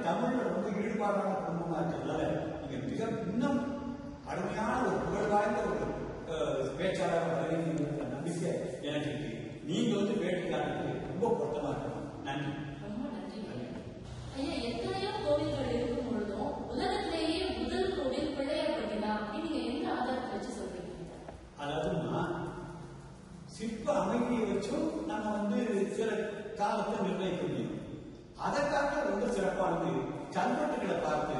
தமிழ்ல ரொம்ப ஈடுபாடான குடும்பமா இருக்கிறதுனால நீங்க மிக இன்னும் அருமையான ஒரு புகழ் வாய்ந்த ஒரு பேச்சாளர் வருவீங்கிற நம்பிக்கை எனக்கு இருக்கு. நீங்க வந்து பேட்டி காட்டுறது ரொம்ப பொருத்தமா இருக்கும். நன்றி. ரொம்ப நன்றி ஐயா. எத்தனையோ கோவில்கள் இருக்கும் பொழுதும் உலகத்திலேயே முதல் கோவில் பிள்ளையார்பட்டி தான் அப்படின்னு நீங்க எந்த ஆதாரத்தை வச்சு சொல்றீங்க? அதாவதுமா சிற்ப அமைதியை வச்சும் நம்ம வந்து சில காலத்தை நிர்ணயிக்க முடியும். அதற்காக ரொம்ப சிறப்பானது கல்வெட்டுகளை பார்த்து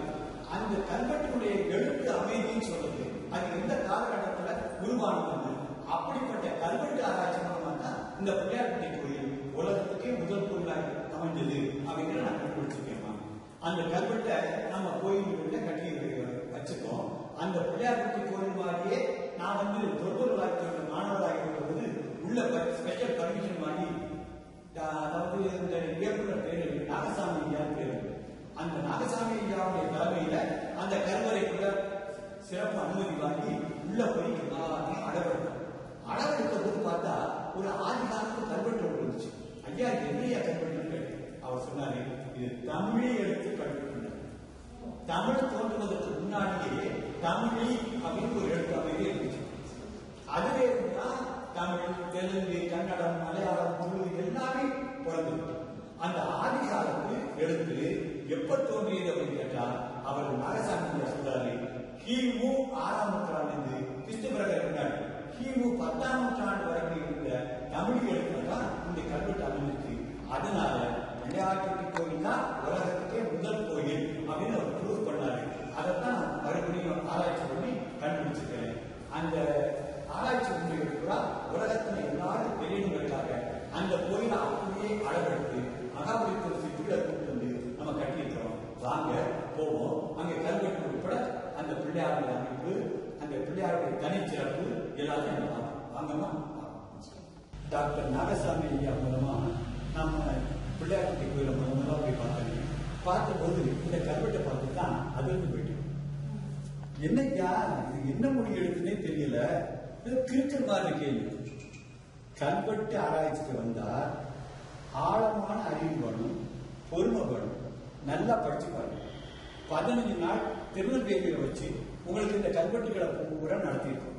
அந்த கல்வெட்டுடைய எழுத்து அமைதின்னு சொல்றது அது எந்த காலகட்டத்தில் உருவானது அப்படிப்பட்ட கல்வெட்டு ஆராய்ச்சி மூலமா தான் இந்த பிள்ளையார்பட்டி கோயில் உலகத்துக்கே முதல் கோயிலாக அமைஞ்சது அப்படிங்கிற நான் கண்டுபிடிச்சிருக்கேன். அந்த கல்வெட்டை நம்ம கோயில்களில கட்டி வச்சிருக்கோம். அந்த பிள்ளையார்பட்டி கோயில் மாதிரியே நான் வந்து தொழிலாளர் மாணவராக இருக்கும்போது உள்ள ஸ்பெஷல் பர்மிஷன் வாங்கி, அதாவது இந்த இயக்குனர் பேரு நாகசாமி ஐயா பேரு, அந்த நாகசாமி ஐயாவுடைய தலைமையில அந்த கருவறைக்குள்ள சிறப்பு அனுமதி வாங்கி உள்ள போய் அளவெடுத்த போது பார்த்தா ஒரு ஆதி காலத்து கல்வெட்டு இருந்துச்சு. ஐயா என்னையா கல்வெட்டு? அவர் சொன்னாரு, இது தமிழி எழுத்து கல்வெட்டு. தமிழ் தோன்றுவதற்கு முன்னாடியே தமிழி அப்படின்னு ஒரு எழுத்து அமைதியே இருந்துச்சு. அதுவே தான் தமிழ், தெலுங்கு, கன்னடம், மலையாளம், துளு எல்லாமே பிறந்தது. அந்த ஆதி காலத்து எழுத்து எப்ப தோன்றியது அப்படின்னு கேட்டா அவர் நாகசாமி சொல்றாரு, கிமு 6ஆம் நூற்றாண்டு கிறிஸ்து பிறகு கிமு 10ஆம் நூற்றாண்டு வரைக்கும் இருந்த தமிழ் எழுத்துல தான் இந்த கல்வெட்டு அமைஞ்சிருக்கு. அதனால பிள்ளையார்பட்டி கோயில் தான் உலகத்துக்கே முதல் கோயில் அப்படின்னு அவர் ப்ரூவ் பண்ணாரு. அதைத்தான் மறுபடியும் ஆராய்ச்சி பண்ணி கண்டுபிடிச்சிருக்கேன். அந்த ஆராய்ச்சி முறைகளா உலகத்துல எல்லாரும் தெரியணுங்கிறதுக்காக அந்த கோயிலை அப்படியே அளவெடுத்து மகாபலிபுரம் சிற்பிகளை கூட்டு வந்து நம்ம கட்டியிருக்கிறோம். வாங்க போவோம். அங்க கல்வெட்டு உட்பட அந்த பிள்ளையாருடைய அமைப்பு, அந்த பிள்ளையாருடைய தனிச்சிறப்பு எல்லாத்தையும் வாங்கம்மா. டாக்டர் நாகசாமி ஐயா மூலமா நம்ம பிள்ளையார்பட்டி கோயிலை முதல்ல போய் பார்த்தேன். பார்த்தபோது இந்த கல்வெட்டை பார்த்து தான் அதிர்ந்து போயிட்டோம். என்னையா இது என்ன மொழி எழுத்துனே தெரியல, கிறுக்கல் மாதிரி கேள்வி. கல்வெட்டு ஆராய்ச்சிக்கு வந்தா ஆழமான அறிவு வேணும், பொறுமை வேணும், நல்லா படிச்சு பாருங்க. 15 நாள் திருநெல்வேலியில வச்சு உங்களுக்கு இந்த கல்வெட்டுகளை பூரா நடத்தியிருக்கோம்.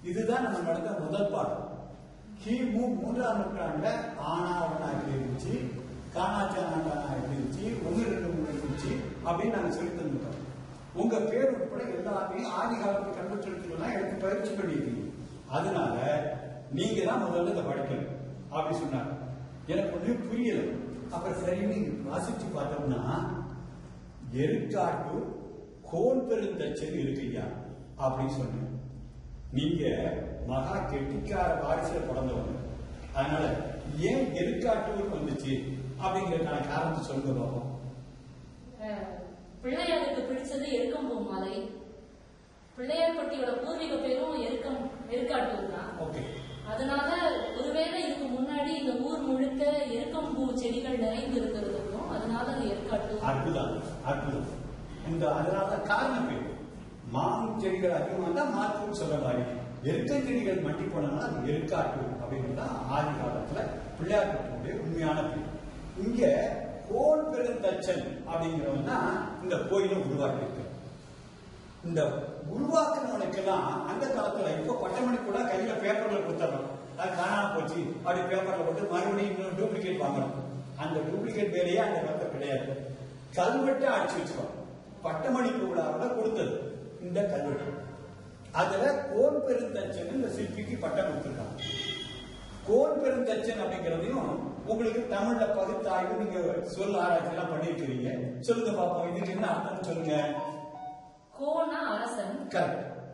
இதுதான் நம்ம நடந்த முதல் பாடம். கிமு 3ஆம் நூற்றாண்டுல ஆனாவனா எப்படி இருந்துச்சு, காணாச்சானா எப்படி இருந்துச்சு, 1, 2, 3 இருந்துச்சு அப்படின்னு நாங்க சொல்லி தந்துட்டோம். உங்க பேர் உட்பட எல்லாமே ஆதி காலத்து கல்வெட்டுலாம் எடுத்து பயிற்சி பண்ணிருக்கீங்க. அதனால நீங்க தான் முதல்ல இதை படிக்கணும் அப்படி சொன்னாங்க. எனக்கு ஒன்றும் புரியல. அப்புறம் சரின்னு வாசிச்சு பார்த்தோம்னா எருக்காட்டு கோன் பெருந்தச்சன் இருக்குயா அப்படின்னு சொன்னேன். நீங்க மகா கெட்டிக்கார வாரிசுல பிறந்தவங்க, அதனால ஏன் எருக்காட்டூர் வந்துச்சு அப்படிங்கிறதுக்கான காரணத்தை சொல்லுங்க பார்ப்போம். பிள்ளையாருக்கு பிடிச்சது எருக்கம்பூ மாலை. பிள்ளையார்பட்டியோட பூர்வீக பேரும் எருக்காட்டூர் தான். அதனால ஒருவேளை இதுக்கு முன்னாடி இந்த ஊர் முழுக்க எருக்கம்பூ செடிகள் நிறைந்து இருக்கிறதுக்கும் அதனால அது எருக்காட்டூர். அற்புதம் அற்புதம். இந்த அதனால காரணம் பேர் மாவும் செடிகள் அதிகமாக தான் மாற்றும் சொல்ல மாதிரி எருக்க செடிகள் மட்டி போனதுனால அது எருக்காட்டூர் அப்படின்னு தான் ஆதி காலத்துல பிள்ளையார்பட்டியுடைய உண்மையான பேர். இங்க கோன் பெருந்தச்சன் அப்படிங்கிறவன் தான் இந்த கோயிலை உருவாக்கி இருக்கு. இந்த உருவாக்குனவனுக்கெல்லாம் அந்த காலத்துல இப்போ பட்டமணி கூட கையில பேப்பர்ல கொடுத்துறோம், அது காணாம போச்சு அப்படி பேப்பர்ல போட்டு மறுபடியும் இன்னொரு டூப்ளிகேட் வாங்கணும். அந்த டூப்ளிகேட் வேலையே அந்த காலத்துல கிடையாது. கல்வெட்டை அடிச்சு வச்சுக்கோம். பட்டமணி விழாவில் கொடுத்தது இந்த கல்வெட்டு. அதுல கோன் பெருந்தச்சன் இந்த சிற்பிக்கு பட்டம் கொடுத்துருக்காங்க. கோன் பெருந்தச்சன் அப்படிங்கிறதையும் உங்களுக்கு தமிழ்ல பகுத்தாய்வு நீங்க சொல்ல ஆராய்ச்சி எல்லாம் பண்ணிருக்கிறீங்க. சொல்லுங்க பாப்போம், இதுக்கு என்ன அர்த்தம் சொல்லுங்க. கோனா அரசன்,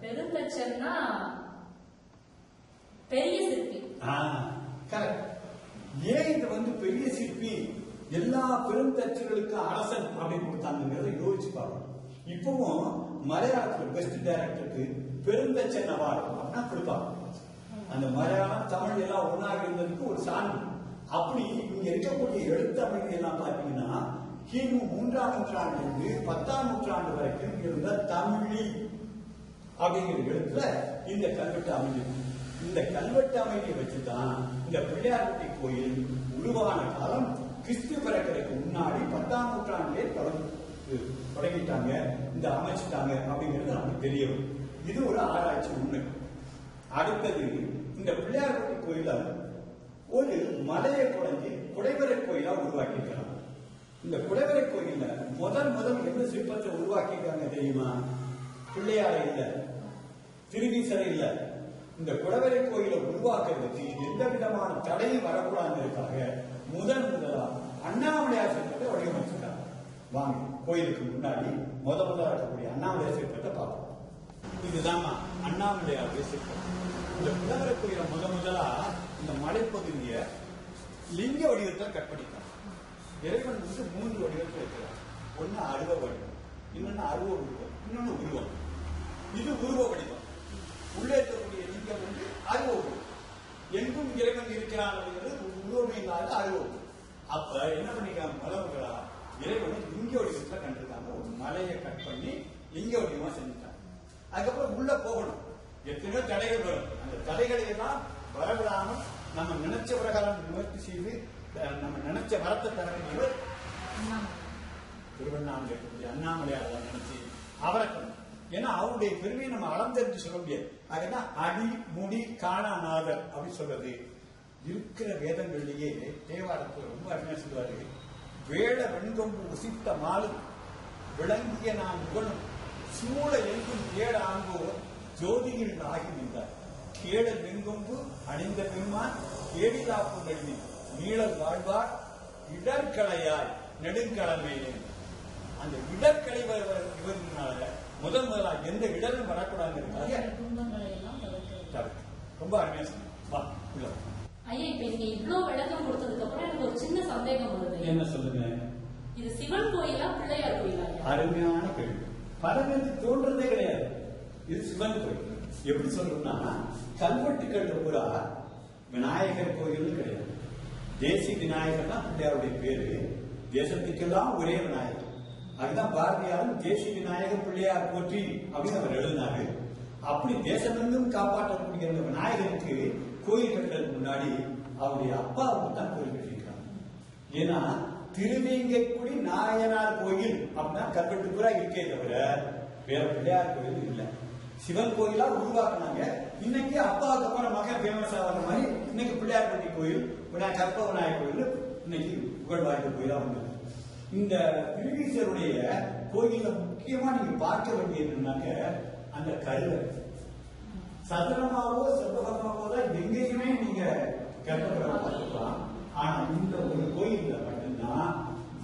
பெருந்தச்சன்னா பெரிய சிற்பி. கரெக்ட். ஏன் இது வந்து பெரிய சிற்பி எல்லா பெருந்தச்சர்களுக்கு அரசன் அப்படின்னு கொடுத்தாங்கிறத யோசிச்சு பாருங்க. இப்பவும் மலையாளத்துல பெஸ்ட் டைரக்டருக்கு பெருந்தச்சன் அவார்டு அப்படின்னா கொடுப்பாங்க. அந்த மலையாளம் தமிழ் எல்லாம் ஒன்னாக இருந்ததுக்கு ஒரு சான்று. அப்படி இங்க இருக்கக்கூடிய எழுத்தமைதி எல்லாம் பாத்தீங்கன்னா கிமு 3ஆம் நூற்றாண்டிலிருந்து 10ஆம் நூற்றாண்டு வரைக்கும் இருந்த தமிழி அப்படிங்கிற எழுத்துல இந்த கல்வெட்டு அமைஞ்சது. இந்த கல்வெட்டு அமைதியை வச்சுதான் இந்த பிள்ளையார்பட்டி கோயில் உருவான காலம் கிறிஸ்து பிறக்கிறதுக்கு முன்னாடி 10ஆம் நூற்றாண்டிலே தொடங்கிட்டாங்க, இந்த அமைச்சிட்டாங்க அப்படிங்கிறது நமக்கு தெரியும். இது ஒரு ஆராய்ச்சி உண்மை. அடுத்தது, இந்த பிள்ளையார்பட்டி கோயில ஒரு மலையை குறைஞ்சி குடைவரை கோயிலா உருவாக்கியிருக்கிறாங்க. இந்த குடைவரை கோயில்ல முதல் எந்த சிற்பத்தை உருவாக்கியிருக்காங்க தெரியுமா? பிள்ளையாரை இல்ல, திருவீசரை இல்ல. இந்த குடைவரை கோயிலை உருவாக்குறதுக்கு எந்த விதமான தடையும் வரக்கூடாதுக்காக முதலா அண்ணாமலையார் சிற்பத்தை வடிவமைச்சிருக்காங்க. வாங்க கோயிலுக்கு முன்னாடி முதலா இருக்கக்கூடிய அண்ணாமலையார் சிற்பத்தை பார்ப்போம். இதுதான் அண்ணாமலையார் சிற்பம். இந்த குடைவரை கோயிலை முதலா இந்த மலைப்பகுதியை லிங்க வடிவத்தில் கட் பண்ணிட்டாங்க. இறைவன் 3 வடிவத்தில் இருக்கிறார். ஒன்னு அருவ வடிவம், இன்னொன்னு அருவ உருவம், இன்னொன்னு உருவம். இது உருவ வடிவம். உள்ளே இருக்கக்கூடிய லிங்கம் அருவ உருவம். எங்கும் இறைவன் இருக்கிறான் உருவம் இல்லாத அருவ உருவம். அப்ப என்ன பண்ணிருக்காங்க? முதலா இறைவனை லிங்க வடிவத்துல கண்டிருக்காங்க. ஒரு மலையை கட் பண்ணி லிங்க வடிவமா செஞ்சுட்டாங்க. அதுக்கப்புறம் உள்ள போகணும். எத்தனையோ தடைகள் வரும். அந்த தடைகளை எல்லாம் வரவிடாமல் நம்ம நினைச்ச பிரகாரம் நிவர்த்தி செய்து நம்ம நினைச்ச வரத்தை தர வேண்டியவர் திருவண்ணாமலை அண்ணாமலையார் நினைச்சு அவரை பண்ணணும். ஏன்னா அவருடைய பெருமையை நம்ம அளந்தெடுத்து சொல்ல முடியாது. அதுதான் அடி முடி காணாநாதர் அப்படின்னு சொல்றது. இருக்கிற வேதங்களிலேயே தேவாரத்தில் ரொம்ப அருமையா சொல்லுவாரு. வேட வெண்கொம்பு உசித்த மாலு விளங்கிய நாம் முகனும் சூழ எங்கும் கேட ஆங்கோர் ஜோதியில் ஆகி நின்றார். கேட வெண்கொம்பு அணிந்த பெருமான் கேடிதாப்பு நடுவி நீளல் வாழ்வார் இடர்களையாய் நெடுங்கடமே. அந்த இடர்களை இவர்களால முதலா எந்த இடரும் வரக்கூடாதுங்கிறதுக்காக ரொம்ப அருமையா சொன்னாங்க. ஐயா, இப்ப நீங்க இவ்வளவு விளக்கம் கொடுத்ததுக்கு அப்புறம் எனக்கு ஒரு சின்ன சந்தேகம் வருது. என்ன சொல்லுங்க? இது சிவன் கோயிலா பிள்ளையார் கோயிலா? அருமையான கேள்வி. பல பேருக்கு தோன்றதே கிடையாது. இது சிவன் கோயில். எப்படி சொல்றோம்னா, கல்வெட்டுக்கள் பூரா விநாயகர் கோயில் கிடையாது. தேசி விநாயகர் தான் பிள்ளையாருடைய பேரு. தேசத்துக்கெல்லாம் ஒரே விநாயகர். அதுதான் பாரதியாரும் தேசி விநாயகர் பிள்ளையார் போற்றி அப்படின்னு அவர் எழுதினாரு. அப்படி தேசமெங்கும் காப்பாற்றக்கூடிய அந்த விநாயகருக்கு கோயில் கட்டுறதுக்கு முன்னாடி அவருடைய அப்பாவுக்கு தான் கோயில் கட்டிருக்கிறாங்க. ஏன்னா திருவேங்கைக்குடி நாயனார் கோயில் அப்படின்னா கல்வெட்டு பூரா இருக்கே தவிர வேற பிள்ளையார் கோயில் இல்லை. சிவன் கோயிலா உருவாக்குனாங்க. இன்னைக்கு அப்பாவுக்கு அப்புறம் மகன் ஃபேமஸ் ஆகிற மாதிரி இன்னைக்கு பிள்ளையார்பட்டி கோயில், கற்ப விநாயகர் கோயில் இன்னைக்கு புகழ் வாய்ந்த கோயிலா வந்தது. இந்த திருவீசருடைய கோயில முக்கியமா நீங்க பார்க்க வேண்டியது என்னன்னாக்க அந்த கருவை சதுரமாவோ செவ்வகமாவோ தான் எங்கேயுமே நீங்க கற்பகிரகம் பார்த்துக்கலாம். ஆனா இந்த ஒரு கோயில்ல மட்டும்தான்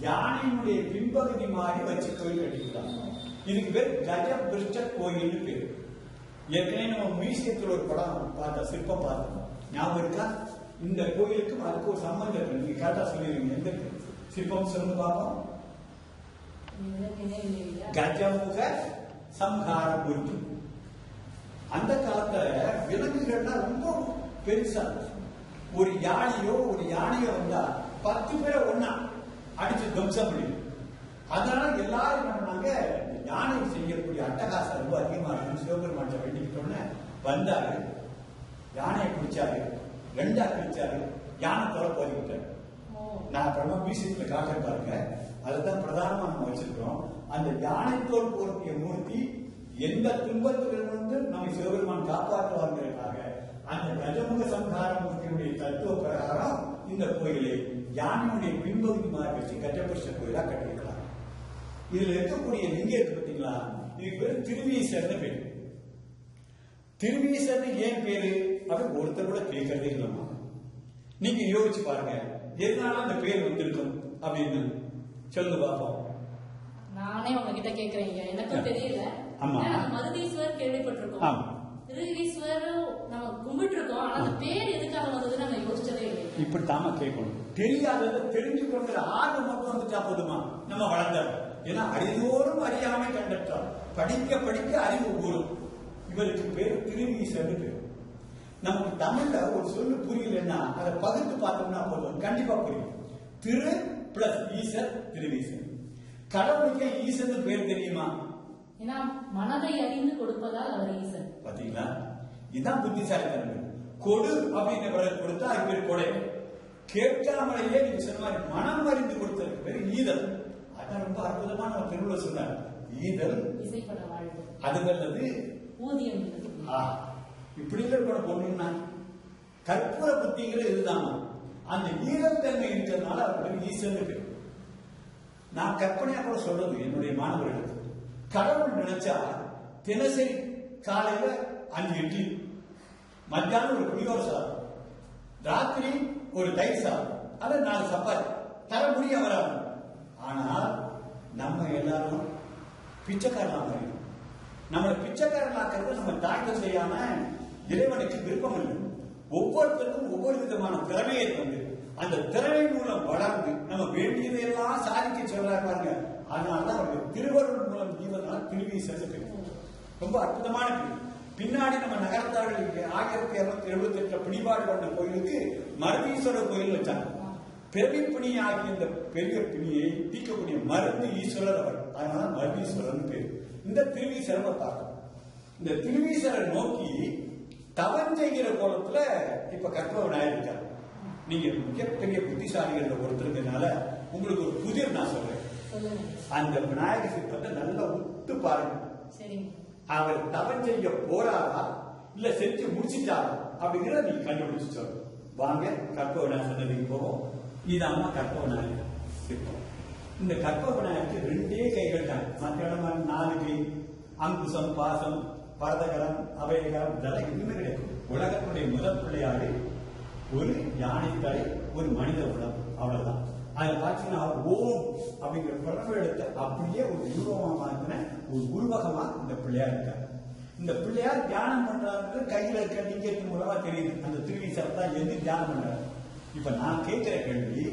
யானையினுடைய பின்பகுதி மாதிரி வச்சு கோயில் கட்டிக்கலாம். இதுக்கு பேர் கஜபிருஷ்ட கோயில்னு பேரு. ஏற்கனவே நம்ம மியூசியத்தில் ஒரு படம் பார்த்த சிற்பம் பார்த்தோம், ஞாபகம் இருக்கா? இந்த கோயிலுக்கும் அதுக்கு ஒரு சம்பந்தம் இருக்கு. நீங்க கேட்டா சொல்லிடுவீங்க. எந்த சிற்பம் சொல்லுங்க பார்ப்போம். கஜமுக சம்ஹார மூர்த்தி. அந்த காலத்துல விலங்குகள்லாம் ரொம்ப பெருசா ஒரு யானையோ வந்தா 10 பேரை ஒன்னா அடிச்சு துவம்சம் பண்ணிடும். அதனால எல்லாரும் என்ன பண்ணாங்க, யானை செய்யக்கூடிய அட்டகாசம் ரொம்ப அதிகமா இருக்கு. சிவபெருமான் வேண்டிக்கிட்டோன்னு வந்தாரு, யானையை பிடிச்சாரு, 2ஆ பிடிச்சாரு, யானை தொலை போதிக்கிட்டாரு. நான் அப்புறமா மியூசியத்துல காட்ட பாருங்க. அதுதான் பிரதானமா நம்ம வச்சிருக்கிறோம். அந்த யானை தோல் போர்த்திய மூர்த்தி எந்த துன்பத்திலிருந்து நம்ம சிவபெருமான் காப்பாற்றுவாருங்கிறதுக்காக அந்த கஜமுக சம்ஹார மூர்த்தியுடைய தத்துவ பிரகாரம் இந்த கோயிலை யானையுடைய பின்பகுதி மாதிரி வச்சு கஜபுருஷ கோயிலா கட்டியிருக்கிறாங்க. இதுல இருக்கக்கூடிய லிங்கம் இருக்கு பார்த்தீங்களா, இதுக்கு பேரு திருவீசர்னு பேரு. திருவீசர்னு ஏன் பேரு அப்படின்னு ஒருத்தர் கூட கேட்கறதே இல்லமா. நீங்க யோசிச்சு பாருங்க, எதனால அந்த பேர் வந்திருக்கும் அப்படின்னு சொல்லுங்க பாப்போம். நானே உங்ககிட்ட கேக்குறீங்க, எனக்கும் தெரியல. மருதீஸ்வர் கேள்விப்பட்டிருக்கோம், திருவீஸ்வரம் நம்ம கும்பிட்டு இருக்கோம். ஆனா அந்த பேர் எதுக்காக வந்ததுன்னு நாங்க யோசிச்சதே இல்லை. இப்படி தாம கேட்கணும். தெரியாததை தெரிஞ்சுக்கொண்ட ஆர்வம் மட்டும் வந்துட்டா போதுமா நம்ம வளர்ந்தோம். ஏன்னா அறிவோரும் அறியாமை கண்டற்றோம். படிக்க படிக்க அறிவு கூடும். இவருக்கு பேர் திருவீசர்னு பேர். நமக்கு தமிழ்ல ஒரு சொல்லு புரியலன்னா அதை பகிர்ந்து பார்த்தோம்னா போதும், கண்டிப்பா புரியும். திரு பிளஸ் ஈசர், திருவீசர். கடவுளுக்கு ஈசன் பேர் தெரியுமா? ஏன்னா மனதை அறிந்து கொடுப்பதால் அவர் ஈசன். பாத்தீங்களா, இதுதான் புத்திசாலித்தனம். கொடு அப்படின்னு கொடுத்தா அது பேர் கொடை. கேட்காமலேயே நீங்க சொன்ன மாதிரி மனம் அறிந்து கொடுத்ததுக்கு பேரு ஈதல். அதான் ரொம்ப அற்புதமான ஒரு திருவள்ளுவர் சொன்னார். ஈதல் அது நல்லது ஊதியம். இப்படி இருக்கிற பொண்ணுன்னா கற்பூர புத்திங்கிறது இதுதான். அந்த ஈதல் தன்மை இருக்கிறதுனால அவருக்கு ஈசன் இருக்கு. நான் கற்பனையா கூட சொல்றது என்னுடைய மாணவர்களுக்கு, கடவுள் நினைச்சா தினசரி காலையில 5 இட்லி, மத்தியானம் ஒரு புளியோர சாதம், ராத்திரி ஒரு தயிர் சாதம், அது 4 சப்பாத்தி தர முடிய வராது. ஆனால் நம்ம எல்லாரும் பிச்சைக்காரனாக நம்மளை பிச்சைக்காரனாக்கிறது நம்ம தாக்கம் செய்யாம இறைவனுக்கு விருப்பம் இல்லை. ஒவ்வொருத்தருக்கும் ஒவ்வொரு விதமான திறமையை தந்து அந்த திறமை மூலம் வளர்ந்து நம்ம வேண்டியதையெல்லாம் சாதிக்க சொல்றாரு பாருங்க. அதனாலதான் அவருக்கு திருவருள் மூலம் ஜீவனால் திருவீசல் ரொம்ப அற்புதமான பின்னாடி நம்ம நகரத்தார்கள் 1278 பிடிபாடு கொண்ட கோயிலுக்கு மருதீஸ்வரர் கோயில் வச்சாங்க. பிறவி பிணி ஆகிய இந்த பெரிய பிணியை தீர்க்கக்கூடிய மருந்து ஈஸ்வரர் அவர். அதனால மருதீஸ்வரர் பேர். இந்த திருவீசரை பார்க்கணும். இந்த திருவீசரை நோக்கி தவம் செய்கிற கோலத்துல இப்ப கற்பக விநாயகர் இருக்காரு. நீங்க மிகப்பெரிய புத்திசாலிகள் ஒருத்தருக்கனால உங்களுக்கு ஒரு புதிர் நான் சொல்றேன். அந்த விநாயகர் சிற்பத்தை நல்லா உத்து பாருங்க. அவர் தவம் செய்ய போறாரா இல்ல செஞ்சு முடிச்சுட்டாரா அப்படிங்கிறத நீங்க கண்டுபிடிச்சு சொல்லுங்க. வாங்க கற்பக விநாயகர் சன்னதிக்கு போவோம். இது அம்மா கற்பக விநாயகர் சிற்பம். இந்த கற்பக விநாயகருக்கு 2 கைகள் தான். மற்ற இடமா 4 கை, அங்குசம், பாசம், பரதகரம், அபயகரம் இதெல்லாம் எதுவுமே கிடையாது. உலகத்துடைய முதல் பிள்ளையாடு ஒரு யானை தலை, ஒரு மனித உடல், அவ்வளவுதான். அதை பார்த்தீங்கன்னா ஓம் அப்படிங்கிற பிறப்பு எடுத்து அப்படியே ஒரு உருவகமான ஒரு உருவகமா இந்த பிள்ளையார் இருக்காரு. இந்த பிள்ளையார் தியானம் பண்றாரு. கையில இருக்க லிங்கத்தின் மூலமா தெரியுது. அந்த திருவீசர் தான் எது தியானம் பண்றாரு. இப்ப நான் கேட்கிற கேள்வி,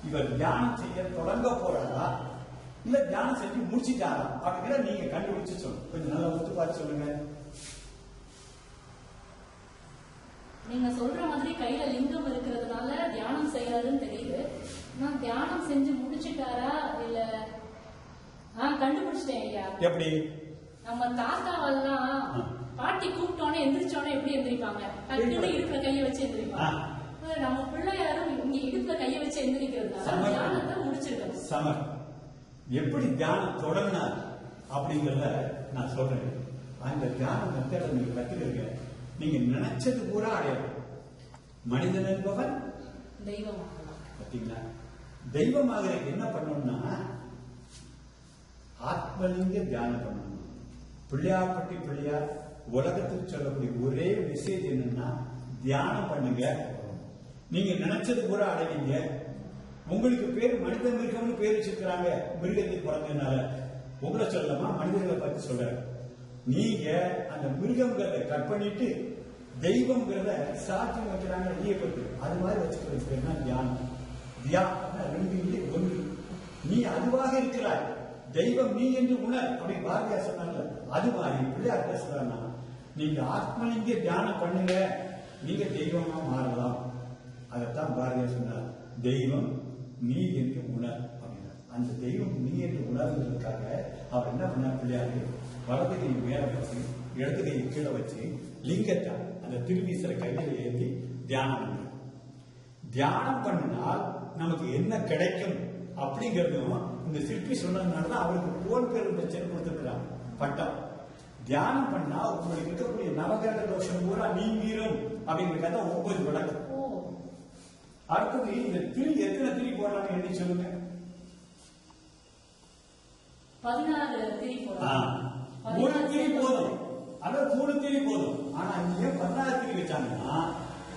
இவர் தியானம் செய்ய தொடங்க போறாரா இல்ல தியானம் செஞ்சு முடிச்சுட்டாரா அப்படிங்கிற நீங்க கண்டுபிடிச்சு சொல்லுங்க. கொஞ்சம் நல்லா ஒத்து பார்த்து சொல்லுங்க. நீங்க சொல்ற மாதிரி கையில லிங்கம் இருக்கிறதுனால தியானம் செய்யறாருன்னு தெரியுது. நான் தியானம் செஞ்சு முடிச்சுட்டாரா இல்ல கண்டுபிடிச்சிட்டேன் ஐயா. எப்படி? நம்ம தாத்தாவெல்லாம் பாட்டி கூப்பிட்டோன்னே எந்திரிச்சோன்னே எப்படி எந்திரிப்பாங்க? டக்குன்னு இடுப்புல கைய வச்சு எந்திரிப்பாங்க. நம்ம பிள்ளையாரும் இங்க இடுப்புல கைய வச்சு எந்திரிக்கிறதுனால தியானத்தை முடிச்சிருக்கோம். சமர் எப்படி தியானம் தொடங்கினார் அப்படிங்கறத நான் சொல்றேன். அந்த தியான மெத்தடை நீங்க கத்துக்கிறீங்க. நீங்க நினைச்சது பூரா அடையலாம். மனிதன் என்பவன் தெய்வம். பார்த்தீங்களா? தெய்வமாக என்ன பண்ணணும்னா ஆத்மலிங்க தியானம் பண்ணணும். பிள்ளையார்பட்டி பிள்ளையார் உலகத்துக்கு சொல்லக்கூடிய ஒரே மெசேஜ் என்னன்னா தியானம் பண்ணுங்க. நீங்க நினைச்சது பூரா அடைவீங்க. உங்களுக்கு பேர் மனித மிருகம்னு பேர் வச்சிருக்கிறாங்க. மிருகத்தை பிறந்ததுனால உங்களை சொல்லலாமா? மனிதர்களை பத்தி சொல்ற. நீங்க அந்த மிருகங்கிறத கட் பண்ணிட்டு தெய்வம்ங்கிறத சாட்சி வைக்கிறாங்க. ஈயப்பட்டு அது மாதிரி வச்சுக்கிறது பேர் தான் தியானம். தியானம் 2 இல்லை 1. நீ அதுவாக இருக்கிறாய், தெய்வம் நீ என்று உணர் அப்படி பாரதியார் சொன்னாங்க. அது மாதிரி பிள்ளையார் பேசுறாங்கன்னா நீங்க ஆத்மலிங்க தியானம் பண்ணுங்க, நீங்க தெய்வமா மாறலாம். அதைத்தான் பாரதியார் சொன்னார். தெய்வம் நீ என்று உணர் அப்படின்னா அந்த தெய்வம் நீ என்று உணர்ந்ததுக்காக அவர் என்ன பண்ணார்? பிள்ளையாரு வலது கை மேல வச்சு இடது கையை கீழே வச்சு லிங்கத்தை அந்த திருவீசரை கையில ஏற்றி தியானம் பண்ணார். தியானம் பண்ணினால் நமக்கு என்ன கிடைக்கும் அப்படிங்கறதும் இந்த சிற்பி சொன்னதுனாலதான் அவருக்கு போன் பேர் வச்சு கொடுத்திருக்கிறார் பட்டம். தியானம் பண்ணா உங்களுக்கு இருக்கக்கூடிய நவகிரக தோஷம் பூரா நீங்கிரும் அப்படிங்கிறத 9 விளக்கு. அடுத்தது இந்த திரி எத்தனை திரி போடலாம் எண்ணி சொல்லுங்க. 16 திரி போடலாம். 3 திரி போதும் அல்லது 3 திரி போதும். ஆனா இங்க 16 திரி வச்சாங்கன்னா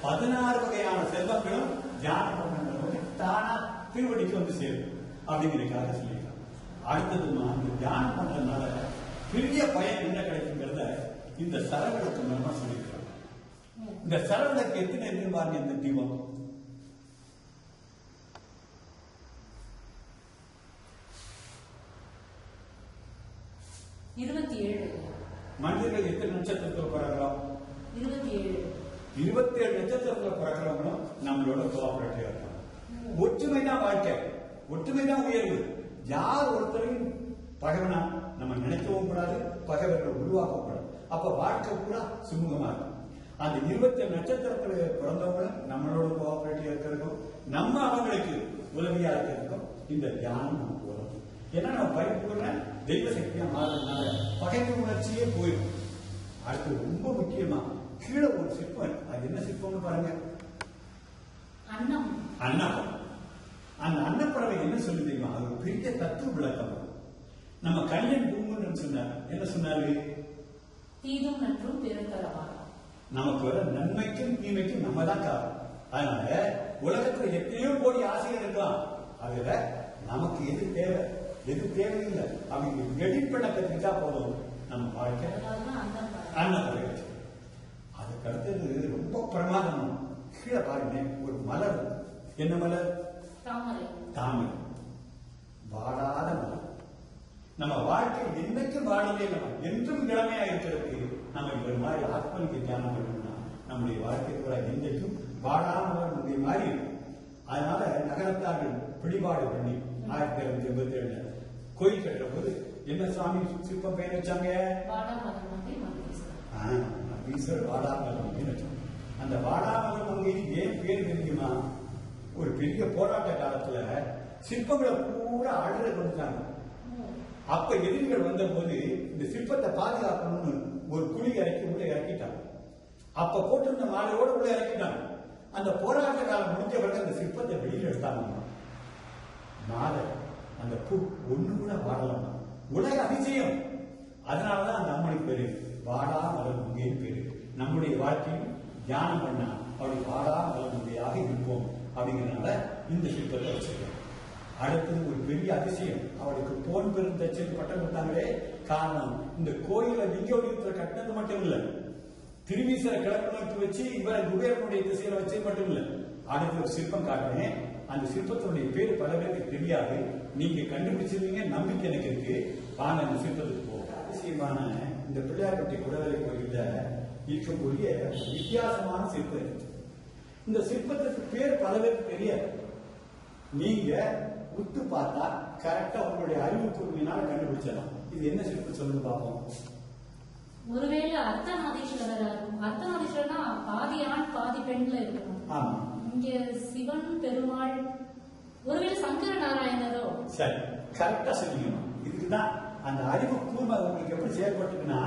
16 வகையான செல்வங்களும் தியானம் பண்றது தானா திருவடிக்கு வந்து சேரும் அப்படிங்கிறதுக்காக சொல்லியிருக்காங்க. அடுத்ததுமா இந்த தியானம் பண்றதுனால பெரிய பயன் என்ன கிடைக்குங்கிறத இந்த சரவிளக்கு மூலமா சொல்லியிருக்காங்க. இந்த சரவிளக்கு எத்தனை இருக்கு பாருங்க. இந்த தீபம் 27. மனிதர்கள் எத்தனை நட்சத்திரத்தில் பிறக்கிறோம்? 27 நட்சத்திரத்தில் பிறக்கிறவங்களும் நம்மளோட கோஆபரேட்டிவா இருக்காங்க. ஒற்றுமை தான் வாழ்க்கை, ஒற்றுமை தான் உயர்வு. யார் ஒருத்தரையும் பகைவனா நம்ம நினைக்கவும் கூடாது, பகைவர்கள் உருவாக்க கூடாது. அப்ப வாழ்க்கை கூட சுமூகமா இருக்கும். அந்த 27 நட்சத்திரத்துல பிறந்தவங்க நம்மளோட கோஆபரேட்டிவா இருக்கிறதுக்கும் நம்ம அவங்களுக்கு உதவியா இருக்கிறதுக்கும் இந்த தியானம் நமக்கு உதவும். ஏன்னா நம்ம பரிபூர்ண தெய்வ சக்தியா மாறதுனால பகைமை உணர்ச்சியே போயிடும். அடுத்து ரொம்ப முக்கியமா கீழே ஒரு சிற்பம், அது என்ன சிற்பம்னு பாருங்க, அன்னம். அந்த அன்னப்பறவை என்ன சொல்லி தெரியுமா, அது ஒரு பெரிய தத்துவ விளக்கம். நம்ம கல்யாண் பூமுன்னு சொன்னார், என்ன சொன்னாரு, தீதும் நன்றும் பெருந்தரவார். நமக்கு வர நன்மைக்கும் தீமைக்கும் நம்ம தான் காரணம். அதனால உலகத்துல எத்தனையோ கோடி ஆசைகள் இருக்கலாம், அதுல நமக்கு எது தேவை எது தேவையில்லை அப்படி எடிட் பண்ண கத்துக்கிட்டா போதும் நம்ம வாழ்க்கை அன்னப்பறவை. அதுக்கு அடுத்தது ரொம்ப பிரமாதம். கீழே பாருங்க ஒரு மலர், என்ன மலர், தாமரை. வாடாத மலர். நம்ம வாழ்க்கை என்னைக்கும் வாழவே இல்லை, என்றும் இளமையா இருக்கிறதுக்கு நம்ம இந்த மாதிரி ஆத்மனிக்கு தியானம் பண்ணணும்னா நம்முடைய வாழ்க்கை கூட என்றைக்கும் வாடாமல் முந்தைய மாதிரி இருக்கும். அதனால நகரத்தார்கள் பிடிபாடு பண்ணி 1987 கோயில் கட்டுற போது என்ன சுவாமி சிற்பம் பெயர் வச்சாங்க, வாடாமலம். அந்த வாடாமலம் மங்கை ஏன் பேர் தெரியுமா, ஒரு பெரிய போராட்ட காலத்துல சிற்பங்களை பூரா அழுத கொடுத்தாங்க. அப்ப எதிரிகள் வந்த போது இந்த சிற்பத்தை பாதுகாக்கணும்னு ஒரு குழி இறக்கி உள்ள இறக்கிட்டாங்க. அப்ப போட்டிருந்த மாலையோட உள்ள இறக்கிட்டாங்க. அந்த போராட்ட காலம் முடிஞ்ச பிறகு அந்த சிற்பத்தை வெளியில எடுத்தாங்க. மாலை அந்த பூ ஒண்ணு கூட வாடலாம், உலக அதிசயம். அதனாலதான் அந்த அம்மனுக்கு பேரு வாடா மலர் மங்கைன்னு பேரு. நம்முடைய வாழ்க்கையும் தியானம் பண்ணா அப்படி வாடா மலர் மங்கையாக இருப்போம் அப்படிங்கிறதுனால இந்த சிற்பத்தை வச்சிருக்கோம். அடுத்தது ஒரு பெரிய அதிசயம், அவளுக்கு போன் பெருந்தச்சல் பட்டம் கொடுத்தாங்களே, காரணம் இந்த கோயில லிங்க வடிவத்துல கட்டினது மட்டும் இல்ல, திருவீசரை கிழக்கு நோக்கி வச்சு இவரை குபேரனுடைய திசையில வச்சு மட்டும் இல்ல. அடுத்து ஒரு சிற்பம் காட்டினேன், அந்த சிற்பத்தினுடைய பேர் பல பேருக்கு தெரியாது, நீங்க கண்டுபிடிச்சிருவீங்க, நம்பிக்கை எனக்கு இருக்கு. வாங்க அந்த சிற்பத்துக்கு போகும். அதிசயமான இந்த பிள்ளையார்பட்டி குடவரை கோயில இருக்கக்கூடிய வித்தியாசமான சிற்பம். இந்த சிற்பத்துக்கு பேர் பல பேருக்கு தெரியாது. நீங்க உத்து பார்த்தா கரெக்டா உங்களுடைய அறிவு கூர்மையினால கண்டுபிடிச்சிடலாம். இது என்ன சிற்பம் சொல்லுங்க பார்ப்போம். ஒருவேளை அர்த்தநாதீஸ்வரரா இருக்கும். அர்த்தநாதீஸ்வரனா பாதி ஆண் பாதி பெண்ல இருக்கும். ஆமா. இங்க சிவன் பெருமாள், ஒருவேளை சங்கர நாராயணரோ. சரி, கரெக்டா சொல்லிக்கணும். இதுக்குதான் அந்த அறிவு கூர்மை உங்களுக்கு எப்படி செயல்பட்டுன்னா,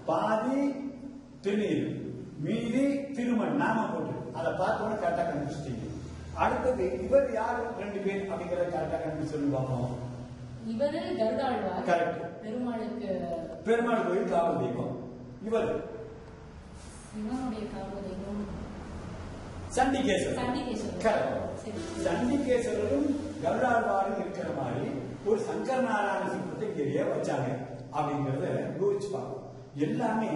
பாதி திருநீர் மீதி திருமண் நாம போட்டு அதை பார்த்தோட கரெக்டா கண்டுபிடிச்சிட்டீங்க. அடுத்தது இவர் யாரு 2 பேர் அப்படிங்கறத கரெக்டா கண்டுபிடிச்சு சொல்லி பார்ப்போம். இவரு கருடாழ்வார். கரெக்ட். பெருமாள் கோயில் காவல் தெய்வம். இவர் சிவனுடைய காவல் தெய்வம் சண்டிகேஸ்வரர். சண்டிகேஸ்வரரும் கருடாழ்வாரும் இருக்கிற மாதிரி ஒரு சங்கர நாராயண சிற்பத்தை இங்கே வச்சாங்க அப்படிங்கறத யோசிச்சு பார்ப்போம். எல்லாமே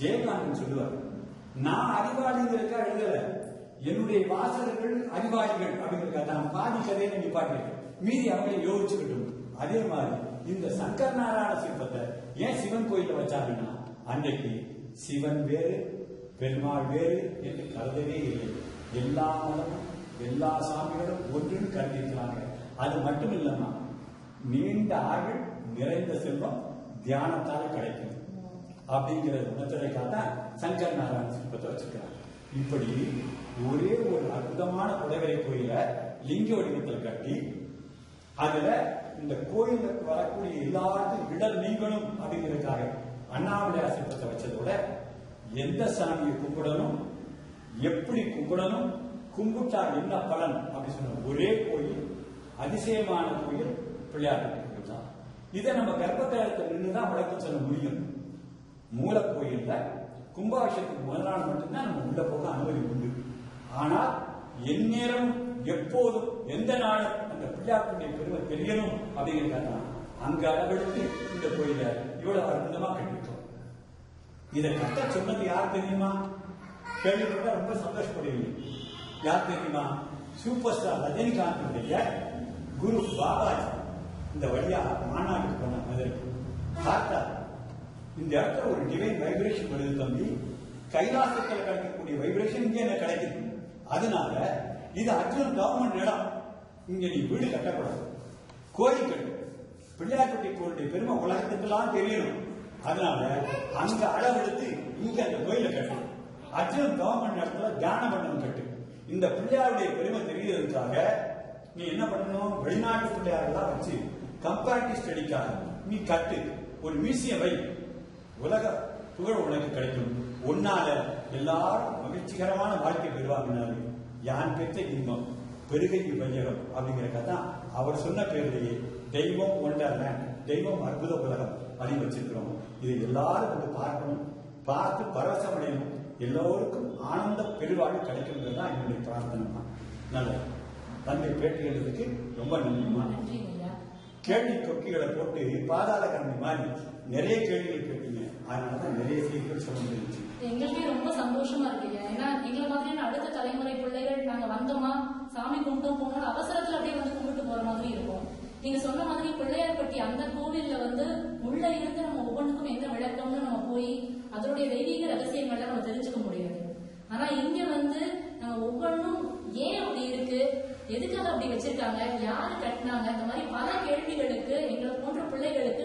ஜெயகாந்தன் சொல்லுவார், நான் அறிவாளிங்கிறக்கா எழுதல, என்னுடைய வாசகர்கள் அறிவாளிகள் அப்படிங்கிறதுக்காக நான் பாதி கதையை நிப்பாட்டிருக்கேன், மீதி அவங்களை யோசிச்சுக்கிட்டும். அதே மாதிரி இந்த சங்கர நாராயண சிற்பத்தை ஏன் சிவன் கோயில வச்சாங்கன்னா, அன்றைக்கு சிவன் வேறு பெருமாள் வேறு என்று கருதவே இல்லை. எல்லா மதமும் எல்லா சாமிகளும் ஒன்றுன்னு கருதிருக்கிறாங்க. அது மட்டும் இல்லாம நீண்ட ஆயுள் நிறைந்த செல்வம் தியானத்தால கிடைக்கும் அப்படிங்கிற உணர்த்தலைக்காக சங்கர நாராயண சிற்பத்தை வச்சிருக்கிறாங்க. இப்படி ஒரே ஒரு அற்புதமான குடைவரை கோயில லிங்க வடிவத்தில் கட்டி அதுல இந்த கோயிலுக்கு வரக்கூடிய எல்லாருக்கும் இடர் நீங்கணும் அப்படிங்கிறதுக்காக அண்ணாமலையார் சிற்பத்தை வச்சதோட எந்த சாமியை கும்பிடணும், எப்படி கும்பிடணும், கும்பிட்டா என்ன பலன் அப்படி சொன்ன ஒரே கோயில், அதிசயமான கோயில் பிள்ளையார்பட்டி கோயில் தான். இதை நம்ம கர்ப்பத்திரத்தில் நின்றுதான் விளக்கம் சொல்ல முடியும். மூல கோயில்ல கும்பாபிஷேகத்துக்கு முதல் நாள் மட்டும்தான் நம்ம உள்ள போக அனுமதி உண்டு. ஆனால் எந்நேரம் எப்போதும் எந்த நாளும் அந்த பிள்ளையாருடைய பெருமை தெரியணும் அப்படிங்கிறதா அங்க அளவெடுத்து இந்த கோயில இவ்வளவு அற்புதமா கட்டிட்டோம். இதை கட்ட சொன்னது யார் தெரியுமா? கேள்விப்பட்ட ரொம்ப சந்தோஷப்படுவீங்க. யார் தெரியுமா? சூப்பர் ஸ்டார் ரஜினிகாந்துடைய குரு பாபாஜி இந்த வழியா மாநாட்டுக்கு போன மதுரைக்கு பார்த்தா இந்த இடத்துல ஒரு டிவைன் வைப்ரேஷன் வருது தம்பி, கைலாசத்தில் கிடைக்கக்கூடிய வைப்ரேஷன் இங்க என்ன கிடைக்குது, அதனால இது அர்ஜுன் கவர்மெண்ட் இடம், இங்க நீ வீடு கட்டக்கூடாது, கோயில் கட்டு, பிள்ளையார்பட்டி கோயிலுடைய பெருமை உலகத்துக்கெல்லாம் தெரியணும், அதனால அங்க அளவெடுத்து இங்க அந்த கோயிலை கட்டணும் அர்ஜுனன் தவம் பண்ண இடத்துல தியான மண்டபம் கட்டு. இந்த பிள்ளையாருடைய பெருமை தெரிகிறதுக்காக நீ என்ன பண்ணணும், வெளிநாட்டு பிள்ளையாரெல்லாம் வச்சு கம்பேரிட்டிவ் ஸ்டடிக்காக நீ கட்டு, ஒரு மியூசியம் வை, உலக புகழ் உனக்கு கிடைக்கும், உன்னால எல்லாரும் மகிழ்ச்சிகரமான வாழ்க்கை பெறுவாங்கன்னாரு. யான் பெற்ற இன்பம் பெருகை வையகம் அப்படிங்கிற கதை அவர் சொன்ன பேர்லேயே தெய்வம் ஒன்றல்ல, தெய்வம் அற்புத உலகம் அப்படின்னு வச்சிருக்கிறோம். இதை எல்லாரும் வந்து பார்க்கணும், பார்த்து பரவசம் அடையணும், எல்லோருக்கும் ஆனந்த பெருவாழ்வு கிடைக்குங்கிறது தான் என்னுடைய பிரார்த்தனை. நல்லது. தந்தை பேட்டி எழுதுறதுக்கு ரொம்ப நன்றிமா. கேள்வி கொக்கிகளை போட்டு பாதாள கரண்டி மாதிரி நிறைய கேள்விகள் கேட்டீங்க, அதனாலதான் நிறைய செய்திகள் சொல்ல முடிஞ்சு. எங்களுக்கே ரொம்ப சந்தோஷமா இருக்கு. ஏன்னா எங்களை மாதிரியான அடுத்த தலைமுறை பிள்ளைகள் நாங்க வந்தோமா சாமி கும்பிட்டு போனோம், அவசரத்துல அப்படியே வந்து கும்பிட்டு போற மாதிரி இருக்கும். நீங்க சொன்ன மாதிரி பிள்ளையார்பட்டி அந்த கோவில்ல வந்து உள்ள இருந்து நம்ம ஒவ்வொன்றுக்கும் என்ன விளக்கம்னு நம்ம போய் அதனுடைய தெய்வீக ரகசியங்களை நம்ம தெரிஞ்சுக்க முடியாது. ஆனா இங்க வந்து நம்ம ஒவ்வொன்றும் ஏன் அப்படி இருக்கு, எதுக்காக அப்படி வச்சிருக்காங்க, யாரு கட்டினாங்க, இந்த மாதிரி பல கேள்விகளுக்கு எங்களை போன்ற பிள்ளைகளுக்கு